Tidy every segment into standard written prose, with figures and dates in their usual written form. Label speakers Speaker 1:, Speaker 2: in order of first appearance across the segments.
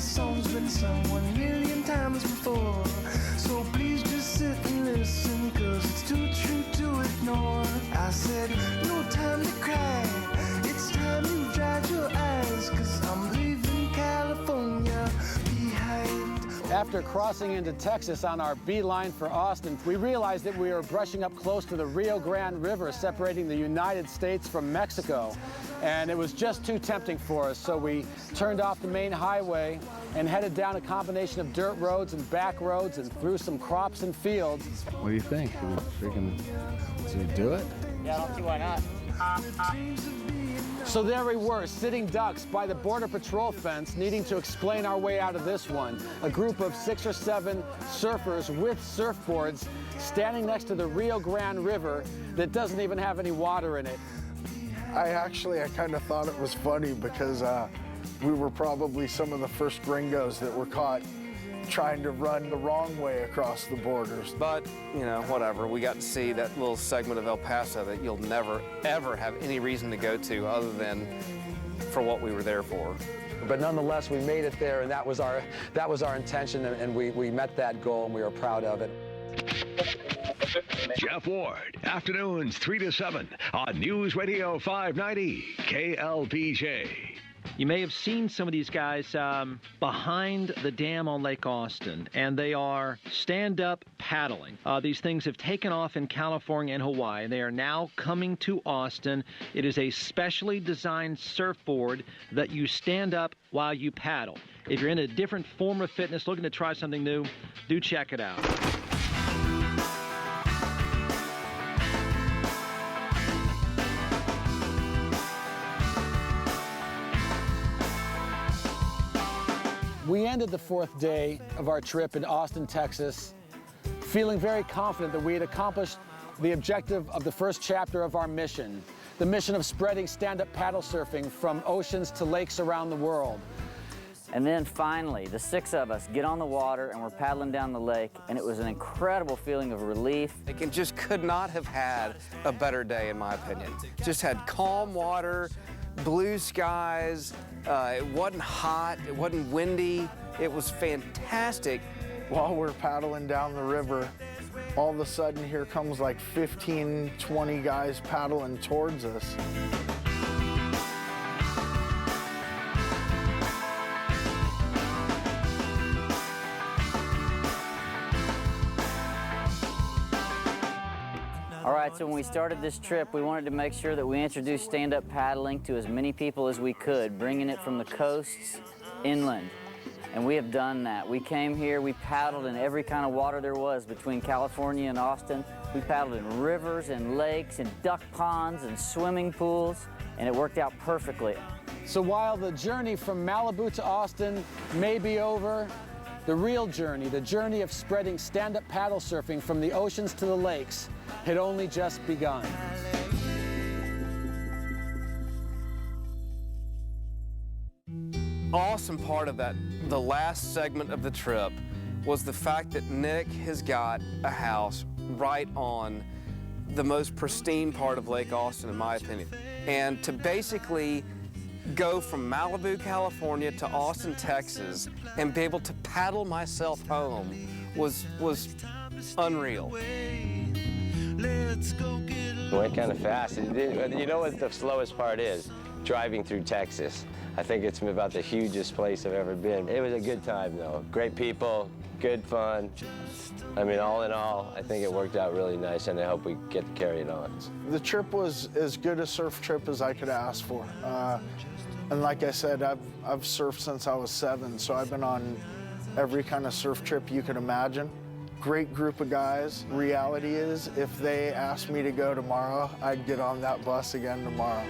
Speaker 1: song's been sung 1,000,000 times before. So please just sit and listen, cause it's too true to ignore. I said, no time to cry, it's time you dried your eyes, cause I'm leaving California behind.
Speaker 2: After crossing into Texas on our beeline for Austin, we realized that we were brushing up close to the Rio Grande River, separating the United States from Mexico. And it was just too tempting for us, so we turned off the main highway and headed down a combination of dirt roads and back roads and through some crops and fields.
Speaker 3: What do you think? Should we do it?
Speaker 4: Yeah, I don't see why not.
Speaker 2: So there we were, sitting ducks by the Border Patrol fence, needing to explain our way out of this one. A group of 6 or 7 surfers with surfboards standing next to the Rio Grande River that doesn't even have any water in it.
Speaker 5: I kind of thought it was funny because we were probably some of the first gringos that were caught trying to run the wrong way across the borders.
Speaker 6: But, you know, whatever. We got to see that little segment of El Paso that you'll never, ever have any reason to go to other than for what we were there for.
Speaker 2: But nonetheless, we made it there, and that was our intention, and we met that goal, and we were proud of it.
Speaker 7: Jeff Ward, afternoons 3 to 7 on News Radio 590 KLPJ.
Speaker 8: You may have seen some of these guys behind the dam on Lake Austin, and they are stand-up paddling. These things have taken off in California and Hawaii, and they are now coming to Austin. It is a specially designed surfboard that you stand up while you paddle. If you're in a different form of fitness, looking to try something new, do check it out.
Speaker 2: We ended the 4th day of our trip in Austin, Texas, feeling very confident that we had accomplished the objective of the first chapter of our mission, the mission of spreading stand-up paddle surfing from oceans to lakes around the world.
Speaker 4: And then finally, the 6 of us get on the water and we're paddling down the lake, and it was an incredible feeling of relief.
Speaker 6: It just could not have had a better day, in my opinion. Just had calm water, blue skies, it wasn't hot, it wasn't windy, it was fantastic.
Speaker 5: While we're paddling down the river, all of a sudden here comes like 15, 20 guys paddling towards us.
Speaker 4: All right, so when we started this trip, we wanted to make sure that we introduced stand-up paddling to as many people as we could, bringing it from the coasts inland. And we have done that. We came here, we paddled in every kind of water there was between California and Austin. We paddled in rivers and lakes and duck ponds and swimming pools, and it worked out perfectly.
Speaker 2: So while the journey from Malibu to Austin may be over, the real journey, the journey of spreading stand-up paddle surfing from the oceans to the lakes, had only just begun.
Speaker 6: Awesome part of that, the last segment of the trip, was the fact that Nick has got a house right on the most pristine part of Lake Austin, in my opinion. And to basically go from Malibu, California to Austin, Texas, and be able to paddle myself home was unreal.
Speaker 9: It went kind of fast. You know what the slowest part is? Driving through Texas. I think it's about the hugest place I've ever been. It was a good time, though. Great people, good fun. I mean, all in all, I think it worked out really nice, and I hope we get to carry it on.
Speaker 5: The trip was as good a surf trip as I could ask for. And like I said, I've surfed since I was 7, so I've been on every kind of surf trip you could imagine. Great group of guys. Reality is, if they asked me to go tomorrow, I'd get on that bus again tomorrow.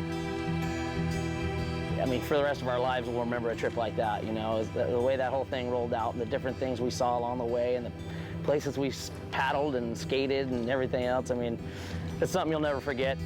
Speaker 10: I mean, for the rest of our lives, we'll remember a trip like that, you know, the way that whole thing rolled out and the different things we saw along the way and the places we paddled and skated and everything else. I mean, it's something you'll never forget.